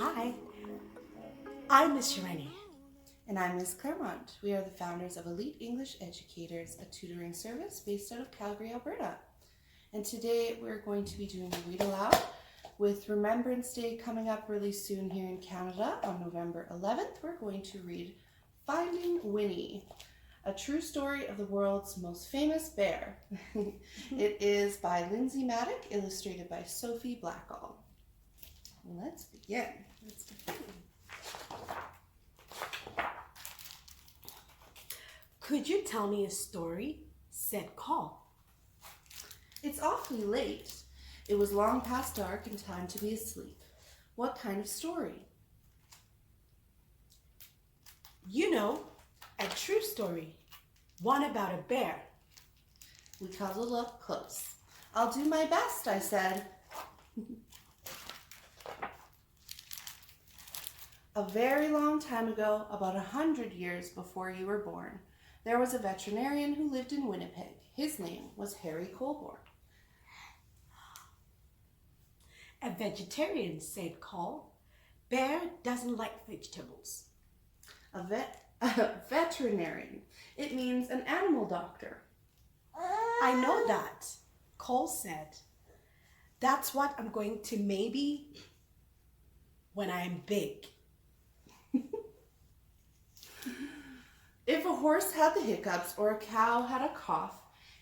Hi, I'm Miss Sharani. And I'm Ms. Claremont. We are the founders of Elite English Educators, a tutoring service based out of Calgary, Alberta. And today we're going to be doing a read aloud with Remembrance Day coming up really soon here in Canada on November 11th. We're going to read Finding Winnie, a true story of the world's most famous bear. It is by Lindsay Mattick, illustrated by Sophie Blackall. Let's begin. Could you tell me a story? Said Call. It's awfully late. It was long past dark and time to be asleep. What kind of story? You know, a true story. One about a bear. We cuddled up close. I'll do my best, I said. A very long time ago, about 100 years before you were born, there was a veterinarian who lived in Winnipeg. His name was Harry Colborne. A vegetarian, said Call. Bear doesn't like vegetables. A veterinarian. It means an animal doctor. I know that, Cole said. That's what I'm going to maybe when I'm big. If a horse had the hiccups or a cow had a cough,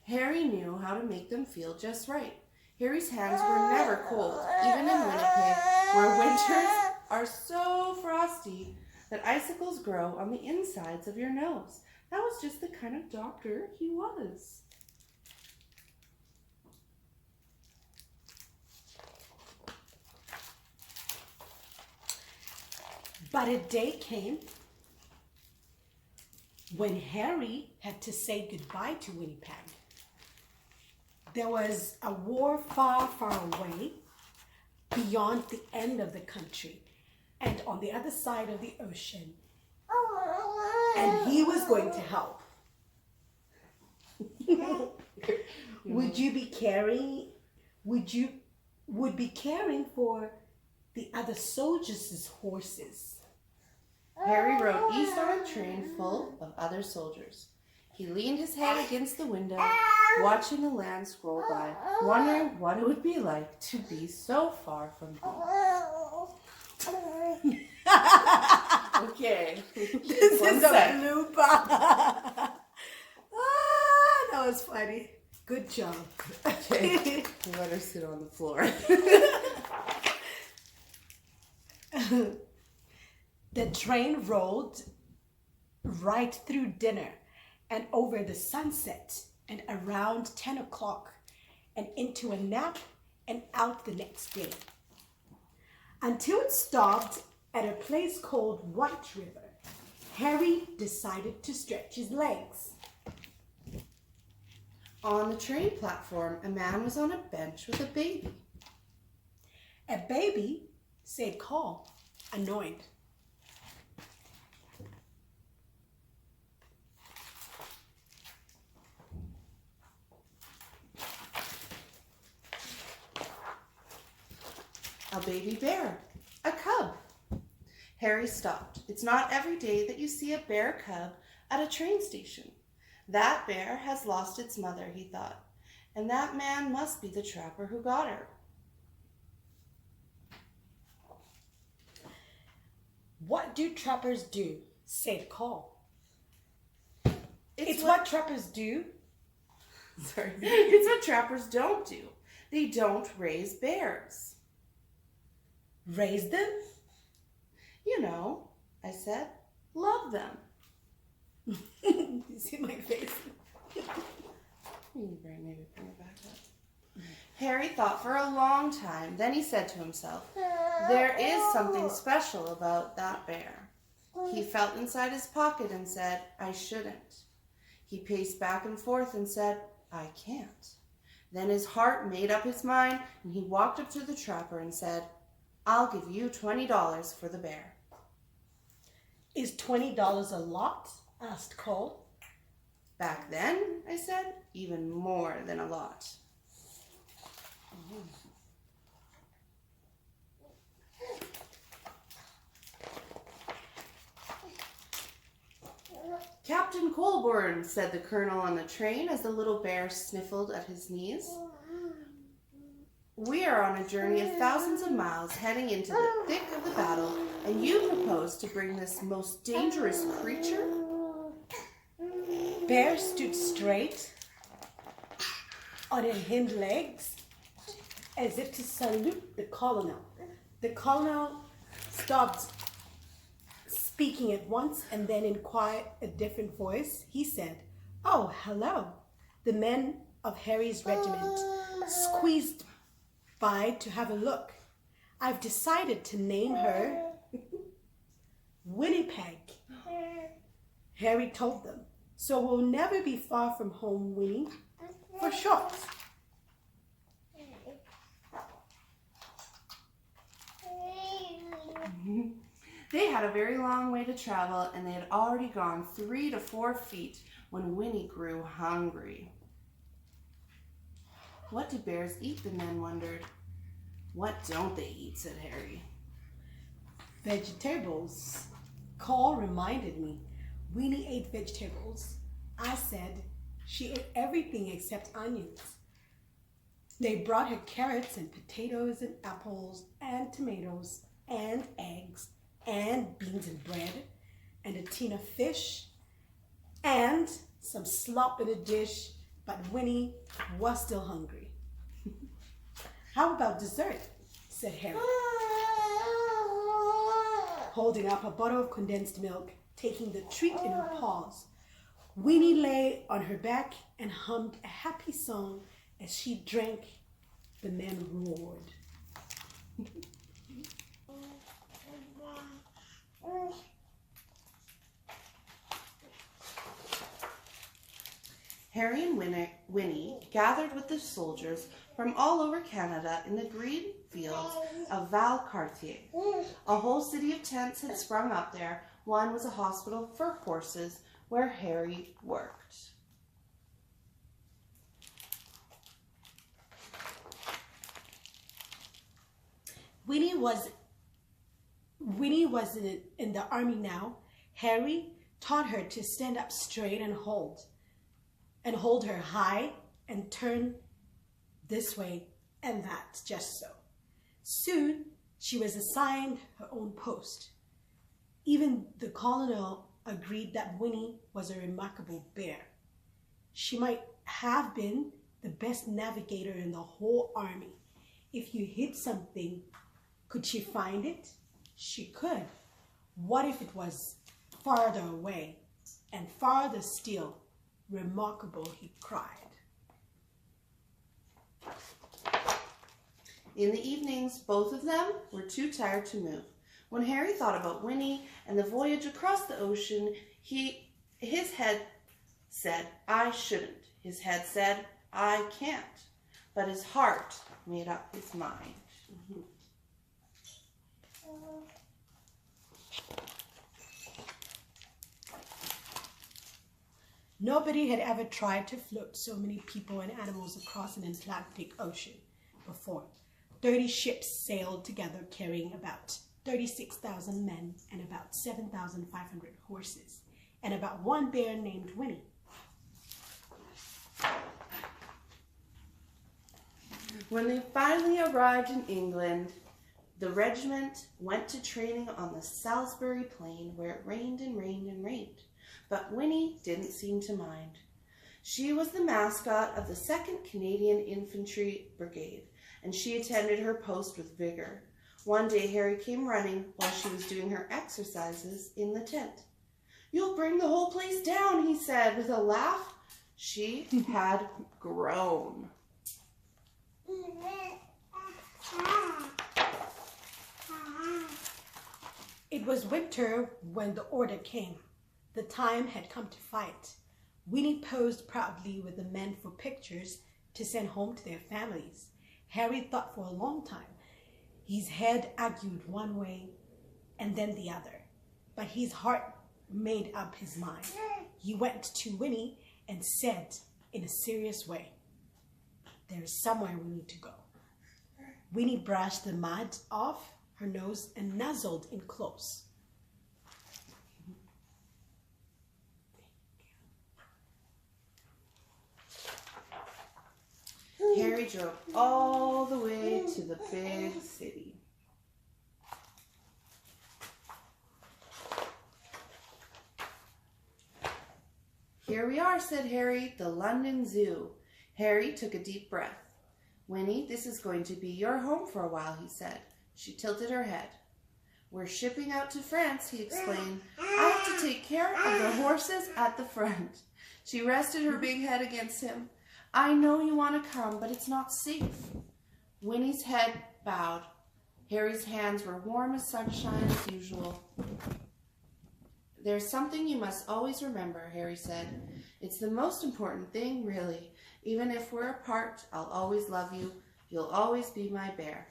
Harry knew how to make them feel just right. Harry's hands were never cold, even in Winnipeg, where winters are so frosty that icicles grow on the insides of your nose. That was just the kind of doctor he was. But a day came when Harry had to say goodbye to Winnipeg. There was a war far, far away, beyond the end of the country and on the other side of the ocean. And he was going to help. Would be caring for the other soldiers' horses. Harry rode east on a train full of other soldiers. He leaned his head against the window, watching the land scroll by, wondering what it would be like to be so far from home. Okay. This is a blooper. That was funny. Good job. Okay. Let her sit on the floor. The train rolled right through dinner and over the sunset and around 10 o'clock and into a nap and out the next day until it stopped at a place called White River. Harry decided to stretch his legs. On the train platform, a man was on a bench with a baby. A baby, said Call, annoyed. A baby bear, a cub. Harry stopped. It's not every day that you see a bear cub at a train station. That bear has lost its mother, he thought, and that man must be the trapper who got her. What do trappers do? Said Call. It's what trappers do. Sorry. It's what trappers don't do. They don't raise bears. Raise them? You know, I said, love them. You see my face? Maybe bring it back up. Harry thought for a long time. Then he said to himself, there is something special about that bear. He felt inside his pocket and said, I shouldn't. He paced back and forth and said, I can't. Then his heart made up his mind and he walked up to the trapper and said, I'll give you $20 for the bear. Is $20 a lot? Asked Cole. Back then, I said, even more than a lot. Captain Colborne, said the colonel on the train as the little bear sniffled at his knees. We are on a journey of thousands of miles heading into the thick of the battle, and you propose to bring this most dangerous creature? Bear stood straight on her hind legs as if to salute the colonel. The colonel stopped speaking at once, and then in quite a different voice, he said, "Oh, hello." The men of Harry's regiment squeezed by to have a look. "I've decided to name her Winnipeg," Harry told them. "So we'll never be far from home, Winnie, for short." They had a very long way to travel, and they had already gone 3 to 4 feet when Winnie grew hungry. What do bears eat, the men wondered. What don't they eat, said Harry. Vegetables. Call reminded me. Winnie ate vegetables. I said she ate everything except onions. They brought her carrots and potatoes and apples and tomatoes and eggs and beans and bread and a tin of fish and some slop in a dish, but Winnie was still hungry. "How about dessert?" said Harry, holding up a bottle of condensed milk, taking the treat in her paws. Winnie lay on her back and hummed a happy song as she drank. The men roared. Harry and Winnie gathered with the soldiers from all over Canada in the green fields of Valcartier. A whole city of tents had sprung up there. One was a hospital for horses where Harry worked. Winnie was in the army now. Harry taught her to stand up straight and hold her high and turn this way and that, just so. Soon she was assigned her own post. Even the colonel agreed that Winnie was a remarkable bear. She might have been the best navigator in the whole army. If you hit something, could she find it? She could. What if it was farther away? And farther still? Remarkable, he cried. In the evenings, both of them were too tired to move. When Harry thought about Winnie and the voyage across the ocean, his head said, "I shouldn't." His head said, "I can't." But his heart made up his mind. Nobody had ever tried to float so many people and animals across an Atlantic Ocean before. 30 ships sailed together carrying about 36,000 men and about 7,500 horses, and about one bear named Winnie. When they finally arrived in England, the regiment went to training on the Salisbury Plain, where it rained and rained and rained. But Winnie didn't seem to mind. She was the mascot of the 2nd Canadian Infantry Brigade, and she attended her post with vigor. One day Harry came running while she was doing her exercises in the tent. "You'll bring the whole place down," he said with a laugh. She had grown. It was winter when the order came. The time had come to fight. Winnie posed proudly with the men for pictures to send home to their families. Harry thought for a long time. His head argued one way and then the other, but his heart made up his mind. He went to Winnie and said in a serious way, "There is somewhere we need to go." Winnie brushed the mud off her nose and nuzzled in close. Harry drove all the way to the big city. "Here we are," said Harry, "the London Zoo." Harry took a deep breath. "Winnie, this is going to be your home for a while," he said. She tilted her head. "We're shipping out to France," he explained. "I have to take care of the horses at the front." She rested her big head against him. "I know you want to come, but it's not safe." Winnie's head bowed. Harry's hands were warm as sunshine as usual. "There's something you must always remember," Harry said. "It's the most important thing, really. Even if we're apart, I'll always love you. You'll always be my bear."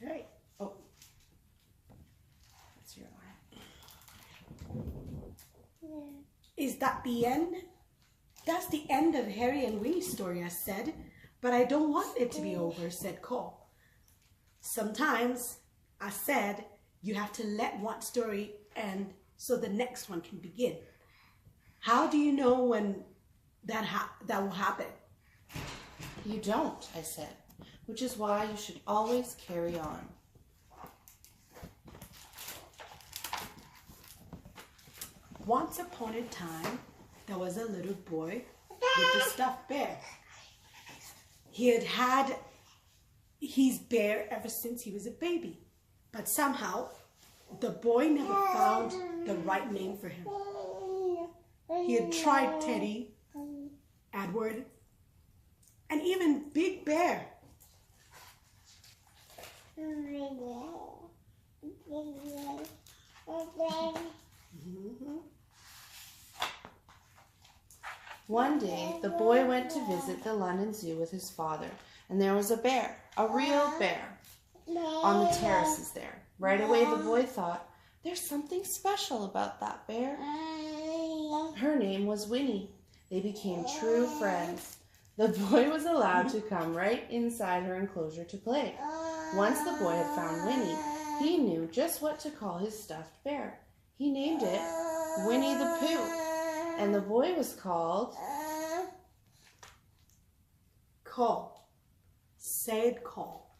Right. Oh, that's your line. Is that the end? That's the end of Harry and Winnie's story, I said. "But I don't want it to be over," said Cole. "Sometimes," I said, "you have to let one story end so the next one can begin. How do you know when that will happen?" "You don't," I said, "which is why you should always carry on." Once upon a time, there was a little boy with a stuffed bear. He had had his bear ever since he was a baby, but somehow the boy never found the right name for him. He had tried Teddy, Edward, and even Big Bear. One day, the boy went to visit the London Zoo with his father, and there was a bear, a real bear, on the terraces there. Right away, the boy thought, "There's something special about that bear." Her name was Winnie. They became true friends. The boy was allowed to come right inside her enclosure to play. Once the boy had found Winnie, he knew just what to call his stuffed bear. He named it Winnie the Pooh. And the boy was called Cole. Said Cole.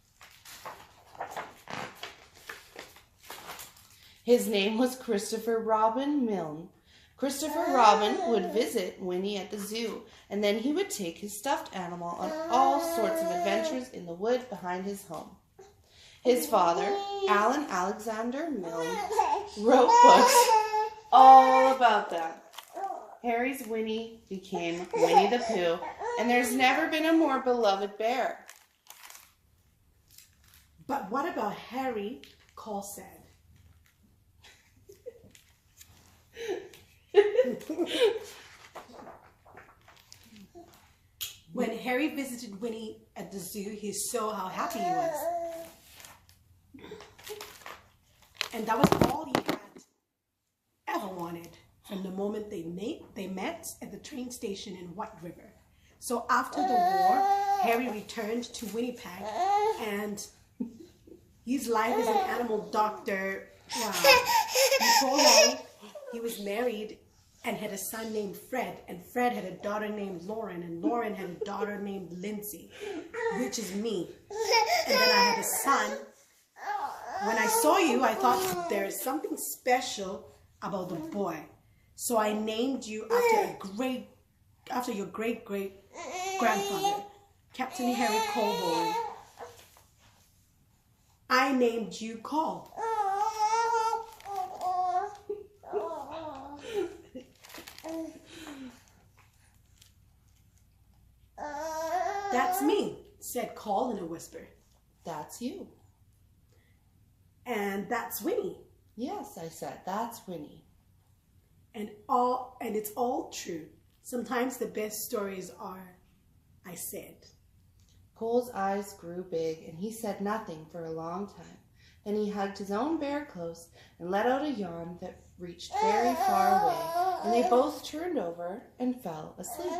His name was Christopher Robin Milne. Christopher Robin would visit Winnie at the zoo, and then he would take his stuffed animal on all sorts of adventures in the wood behind his home. His father, Alan Alexander Milne, wrote books all about that. Harry's Winnie became Winnie the Pooh, and there's never been a more beloved bear. "But what about Harry?" Cole said. When Harry visited Winnie at the zoo, he saw how happy he was. And that was all he had ever wanted from the moment they met at the train station in White River. So after the war, Harry returned to Winnipeg, and his life as an animal doctor, before long, he was married and had a son named Fred, and Fred had a daughter named Lauren, and Lauren had a daughter named Lindsay, which is me. And then I had a son. When I saw you, I thought there is something special about the boy. So I named you after your great-great-grandfather, Captain Harry Colborne. I named you Cole. "That's me," said Cole in a whisper. "That's you." "And that's Winnie." "Yes," I said, "that's Winnie." And it's all true. Sometimes the best stories are, I said. Cole's eyes grew big, and he said nothing for a long time. Then he hugged his own bear close and let out a yawn that reached very far away, and they both turned over and fell asleep.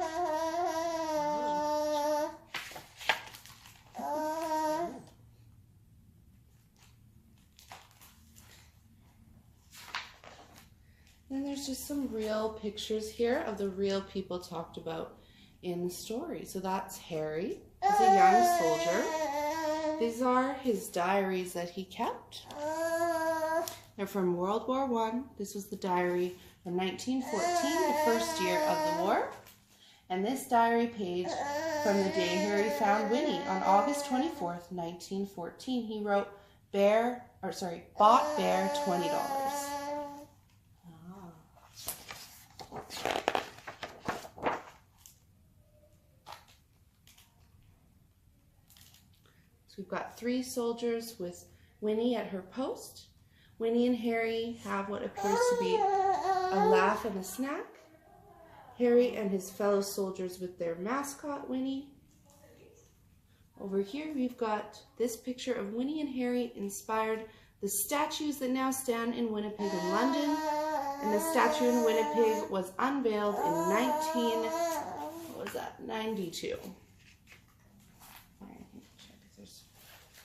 Then there's just some real pictures here of the real people talked about in the story. So that's Harry as a young soldier. These are his diaries that he kept. They're from World War I. This was the diary from 1914, the first year of the war. And this diary page from the day Harry found Winnie on August 24th, 1914. He wrote, bought bear $20. So we've got 3 soldiers with Winnie at her post. Winnie and Harry have what appears to be a laugh and a snack. Harry and his fellow soldiers with their mascot, Winnie. Over here we've got this picture of Winnie and Harry inspired the statues that now stand in Winnipeg and London. And the statue in Winnipeg was unveiled in 92. Check if there's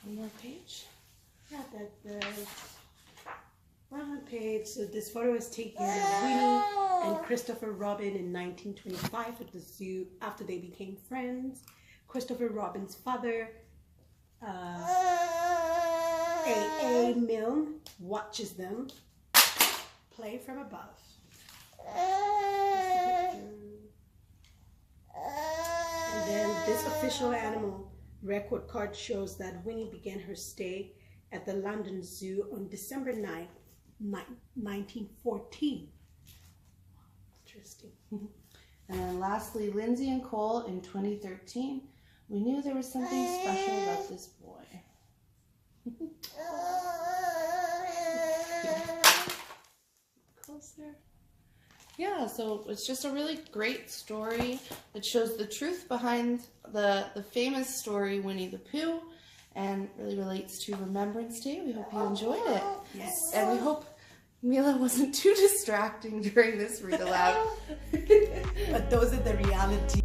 one more page. Yeah, there's one more page. So this photo was taken of Winnie and Christopher Robin in 1925 at the zoo after they became friends. Christopher Robin's father, A.A. Milne, watches them play from above. And then this official animal record card shows that Winnie began her stay at the London Zoo on December 9th, 1914. Interesting. And then lastly, Lindsay and Cole in 2013. We knew there was something special about this boy. Closer. Yeah, so it's just a really great story that shows the truth behind the famous story Winnie the Pooh, and really relates to Remembrance Day. We hope you enjoyed it. Yes. And we hope Mila wasn't too distracting during this read aloud. But those are the reality.